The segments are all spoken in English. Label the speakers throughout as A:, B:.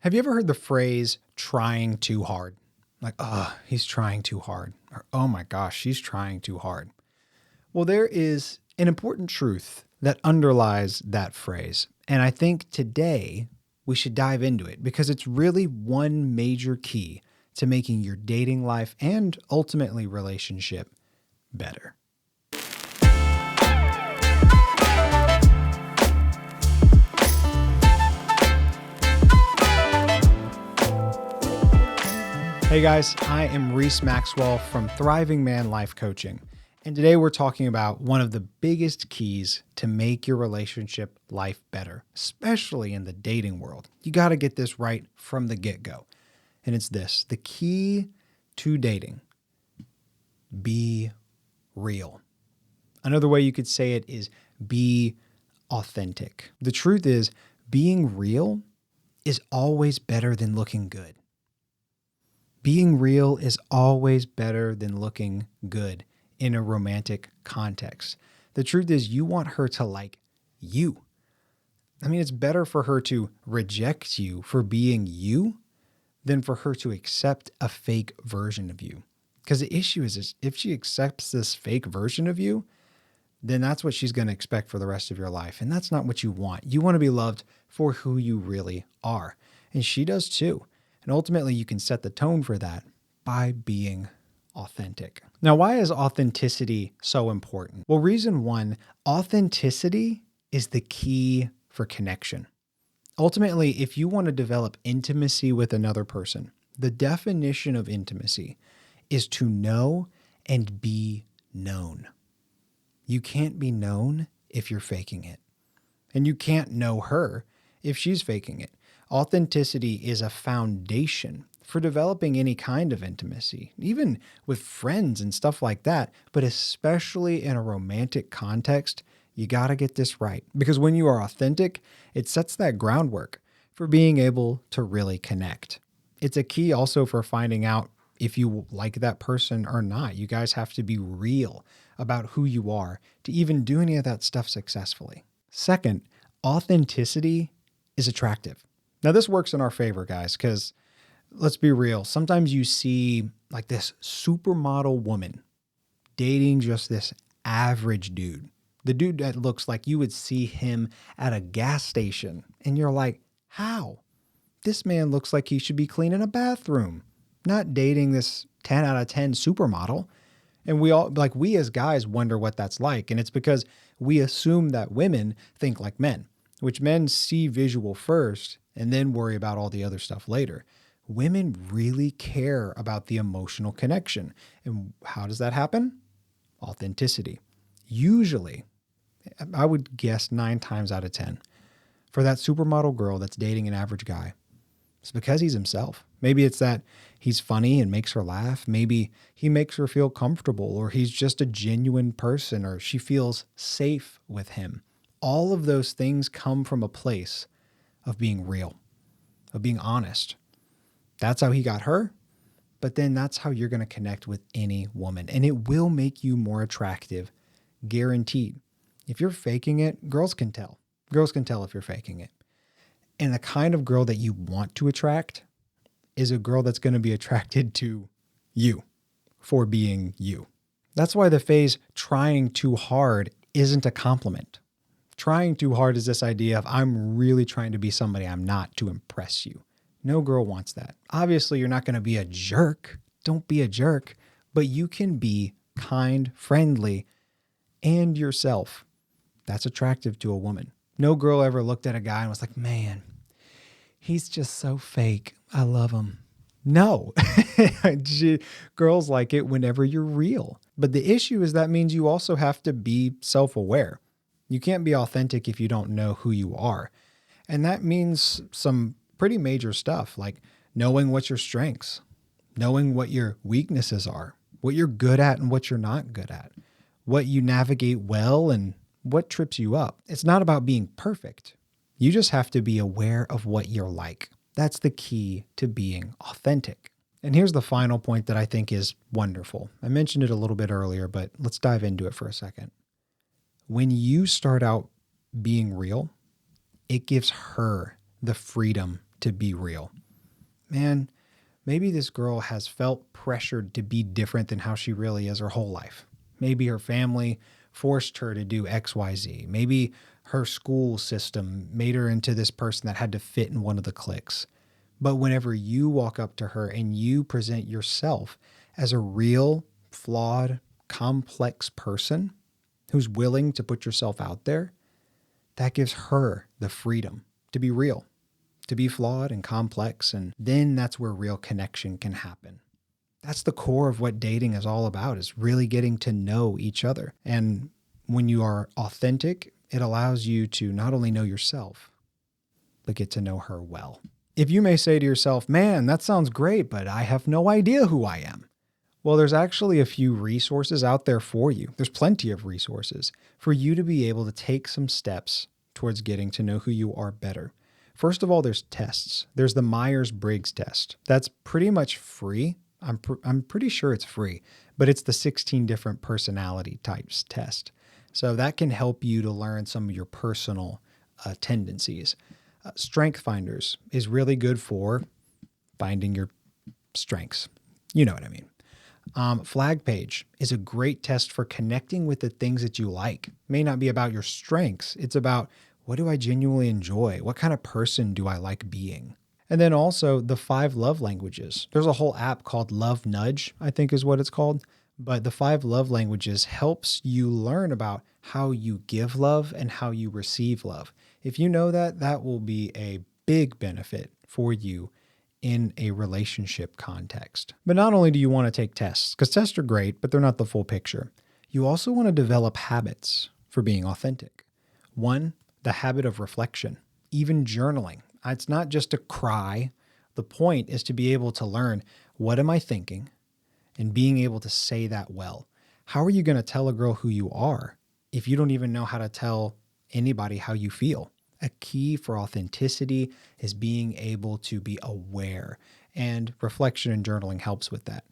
A: Have you ever heard the phrase trying too hard? Like, oh, he's trying too hard. Or, oh my gosh, she's trying too hard. Well, there is an important truth that underlies that phrase. And I think today we should dive into it because it's really one major key to making your dating life and ultimately relationship better. Hey guys, I am Reese Maxwell from Thriving Man Life Coaching. And today we're talking about one of the biggest keys to make your relationship life better, especially in the dating world. You got to get this right from the get-go. And it's this: the key to dating: be real. Another way you could say it is be authentic. The truth is, being real is always better than looking good. Being real is always better than looking good in a romantic context. The truth is, you want her to like you. I mean, it's better for her to reject you for being you than for her to accept a fake version of you. Because the issue is if she accepts this fake version of you, then that's what she's going to expect for the rest of your life. And that's not what you want. You want to be loved for who you really are. And she does too. And ultimately, you can set the tone for that by being authentic. Now, why is authenticity so important? Well, reason one, authenticity is the key for connection. Ultimately, if you want to develop intimacy with another person, the definition of intimacy is to know and be known. You can't be known if you're faking it. And you can't know her if she's faking it. Authenticity is a foundation for developing any kind of intimacy, even with friends and stuff like that. But especially in a romantic context, you got to get this right. Because when you are authentic, it sets that groundwork for being able to really connect. It's a key also for finding out if you like that person or not. You guys have to be real about who you are to even do any of that stuff successfully. Second, authenticity is attractive. Now, this works in our favor, guys, because let's be real. Sometimes you see like this supermodel woman dating just this average dude. The dude that looks like you would see him at a gas station. And you're like, how? This man looks like he should be cleaning a bathroom, not dating this 10 out of 10 supermodel. And we as guys wonder what that's like. And it's because we assume that women think like men, which men see visual first and then worry about all the other stuff later. Women really care about the emotional connection. And how does that happen? Authenticity. Usually, I would guess 9 times out of 10, for that supermodel girl that's dating an average guy, it's because he's himself. Maybe it's that he's funny and makes her laugh. Maybe he makes her feel comfortable, or he's just a genuine person, or she feels safe with him. All of those things come from a place of being real, of being honest. That's how he got her, but then that's how you're going to connect with any woman. And it will make you more attractive, guaranteed. If you're faking it, girls can tell. Girls can tell if you're faking it. And the kind of girl that you want to attract is a girl that's going to be attracted to you for being you. That's why the phrase trying too hard isn't a compliment. Trying too hard is this idea of I'm really trying to be somebody I'm not to impress you. No girl wants that. Obviously, you're not going to be a jerk. Don't be a jerk, but you can be kind, friendly, and yourself. That's attractive to a woman. No girl ever looked at a guy and was like, man, he's just so fake. I love him. No. Girls like it whenever you're real. But the issue is that means you also have to be self-aware. You can't be authentic if you don't know who you are. And that means some pretty major stuff, like knowing what your strengths, knowing what your weaknesses are, what you're good at and what you're not good at, what you navigate well and what trips you up. It's not about being perfect. You just have to be aware of what you're like. That's the key to being authentic. And here's the final point that I think is wonderful. I mentioned it a little bit earlier, but let's dive into it for a second. When you start out being real, it gives her the freedom to be real. man, maybe this girl has felt pressured to be different than how she really is her whole life. Maybe her family forced her to do XYZ. Maybe her school system made her into this person that had to fit in one of the cliques. But whenever you walk up to her and you present yourself as a real, flawed, complex person who's willing to put yourself out there, that gives her the freedom to be real, to be flawed and complex. And then that's where real connection can happen. That's the core of what dating is all about, is really getting to know each other. And when you are authentic, it allows you to not only know yourself, but get to know her well. If you may say to yourself, man, that sounds great, but I have no idea who I am. Well, there's actually a few resources out there for you. There's plenty of resources for you to be able to take some steps towards getting to know who you are better. First of all, there's tests. There's the Myers-Briggs test. That's pretty much free. I'm pretty sure it's free, but it's the 16 different personality types test. So that can help you to learn some of your personal tendencies. StrengthsFinders is really good for finding your strengths. You know what I mean. Flag Page is a great test for connecting with the things that you like. It may not be about your strengths. It's about, what do I genuinely enjoy? What kind of person do I like being? And then also the 5 love languages. There's a whole app called Love Nudge, I think is what it's called. But the 5 love languages helps you learn about how you give love and how you receive love. If you know that, that will be a big benefit for you in a relationship context. But not only do you want to take tests, because tests are great, but they're not the full picture. You also want to develop habits for being authentic. 1, the habit of reflection, even journaling. It's not just to cry. The point is to be able to learn, what am I thinking? And being able to say that well. How are you going to tell a girl who you are if you don't even know how to tell anybody how you feel? A key for authenticity is being able to be aware, and reflection and journaling helps with that.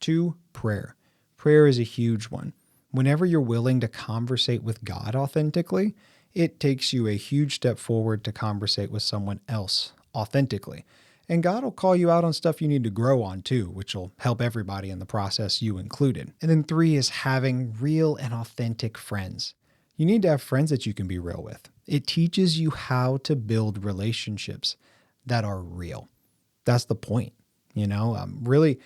A: 2, prayer. Prayer is a huge one. Whenever you're willing to conversate with God authentically, it takes you a huge step forward to conversate with someone else authentically. And God will call you out on stuff you need to grow on too, which will help everybody in the process, you included. And then 3 is having real and authentic friends. You need to have friends that you can be real with. It teaches you how to build relationships that are real. That's the point. Really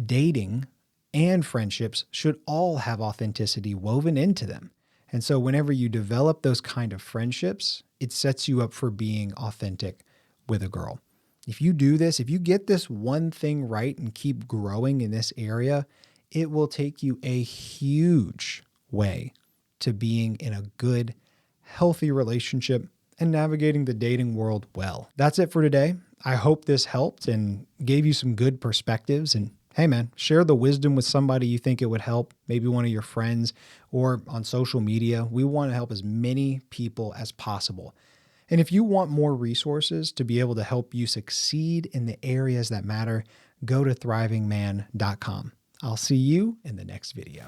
A: dating and friendships should all have authenticity woven into them. And so whenever you develop those kind of friendships, it sets you up for being authentic with a girl. If you do this, if you get this one thing right and keep growing in this area, it will take you a huge way to being in a good, healthy relationship and navigating the dating world well. That's it for today. I hope this helped and gave you some good perspectives. And hey man, share the wisdom with somebody you think it would help, maybe one of your friends or on social media. We want to help as many people as possible. And if you want more resources to be able to help you succeed in the areas that matter, go to thrivingman.com. I'll see you in the next video.